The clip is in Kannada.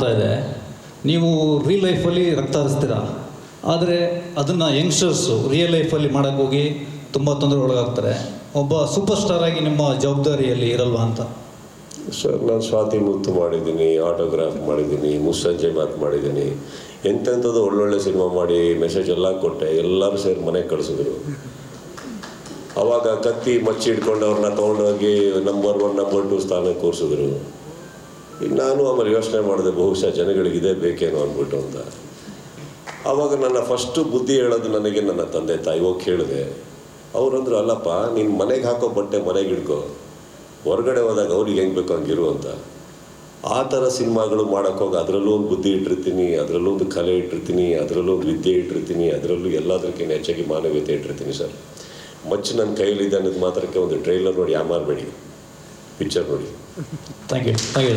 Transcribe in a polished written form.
ಮಾಡ್ತಾ ಇದೆ. ನೀವು ರಿಯಲ್ ಲೈಫಲ್ಲಿ ರಕ್ತ ಹರಿಸ್ತೀರಾ, ಆದರೆ ಅದನ್ನು ಯಂಗ್ಸ್ಟರ್ಸು ರಿಯಲ್ ಲೈಫಲ್ಲಿ ಮಾಡೋಕ್ಕೋಗಿ ತುಂಬ ತೊಂದರೆ ಒಳಗಾಗ್ತಾರೆ. ಒಬ್ಬ ಸೂಪರ್ ಸ್ಟಾರ್ ಆಗಿ ನಿಮ್ಮ ಜವಾಬ್ದಾರಿಯಲ್ಲಿ ಇರಲ್ವಾ ಅಂತ? ಸರ್, ನಾನು ಸ್ವಾತಿ ಮುತ್ತು ಮಾಡಿದ್ದೀನಿ, ಆಟೋಗ್ರಾಫ್ ಮಾಡಿದ್ದೀನಿ, ಮುಸ್ಸಂಜೆ ಮಾತು ಮಾಡಿದ್ದೀನಿ, ಎಂತೆಂಥದ್ದು ಒಳ್ಳೊಳ್ಳೆ ಸಿನಿಮಾ ಮಾಡಿ ಮೆಸೇಜ್ ಎಲ್ಲ ಕೊಟ್ಟೆ. ಎಲ್ಲರೂ ಸೇರಿ ಮನೆಗೆ ಕಳಿಸಿದ್ರು. ಆವಾಗ ಕತ್ತಿ ಮಚ್ಚಿ ಹಿಡ್ಕೊಂಡು ಅವ್ರನ್ನ ತೊಗೊಂಡೋಗಿ ನಂಬರ್ 1 ನಂಬರ್ 2 ಸ್ಥಾನಕ್ಕೆ ಕೂರಿಸಿದ್ರು. ಈಗ ನಾನು ಆಮೇಲೆ ಯೋಚನೆ ಮಾಡಿದೆ, ಬಹುಶಃ ಜನಗಳಿಗೆ ಇದೇ ಬೇಕೇನೋ ಅಂದ್ಬಿಟ್ಟು ಅಂತ. ಆವಾಗ ನನ್ನ ಫಸ್ಟು ಬುದ್ಧಿ ಹೇಳೋದು ನನಗೆ ನನ್ನ ತಂದೆ ತಾಯಿ ಹೋಗಿ ಹೇಳಿದೆ. ಅವರಂದ್ರು, ಅಲ್ಲಪ್ಪ ನೀನು ಮನೆಗೆ ಹಾಕೋ ಬಟ್ಟೆ ಮನೆಗೆ ಹಿಡ್ಕೊ, ಹೊರಗಡೆ ಹೋದಾಗ ಅವ್ರಿಗೆ ಹೆಂಗೆ ಬೇಕೋ ಹಂಗಿರು ಅಂತ. ಆ ಥರ ಸಿನಿಮಾಗಳು ಮಾಡೋಕ್ಕೋಗಿ ಅದರಲ್ಲೂ ಒಂದು ಬುದ್ಧಿ ಇಟ್ಟಿರ್ತೀನಿ, ಅದರಲ್ಲೂ ಒಂದು ಕಲೆ ಇಟ್ಟಿರ್ತೀನಿ, ಅದರಲ್ಲೂ ಒಂದು ವಿದ್ಯೆ ಇಟ್ಟಿರ್ತೀನಿ, ಅದರಲ್ಲೂ ಎಲ್ಲದಕ್ಕಿಂತ ಹೆಚ್ಚಾಗಿ ಮಾನವೀಯತೆ ಇಟ್ಟಿರ್ತೀನಿ ಸರ್. ಮಚ್ಚು ನನ್ನ ಕೈಲಿದೆ ಅನ್ನೋದು ಮಾತ್ರಕ್ಕೆ ಒಂದು ಟ್ರೈಲರ್ ನೋಡಿ ಯಾಮಾರಬೇಡಿ, ಪಿಕ್ಚರ್ ನೋಡಿ. Thank you.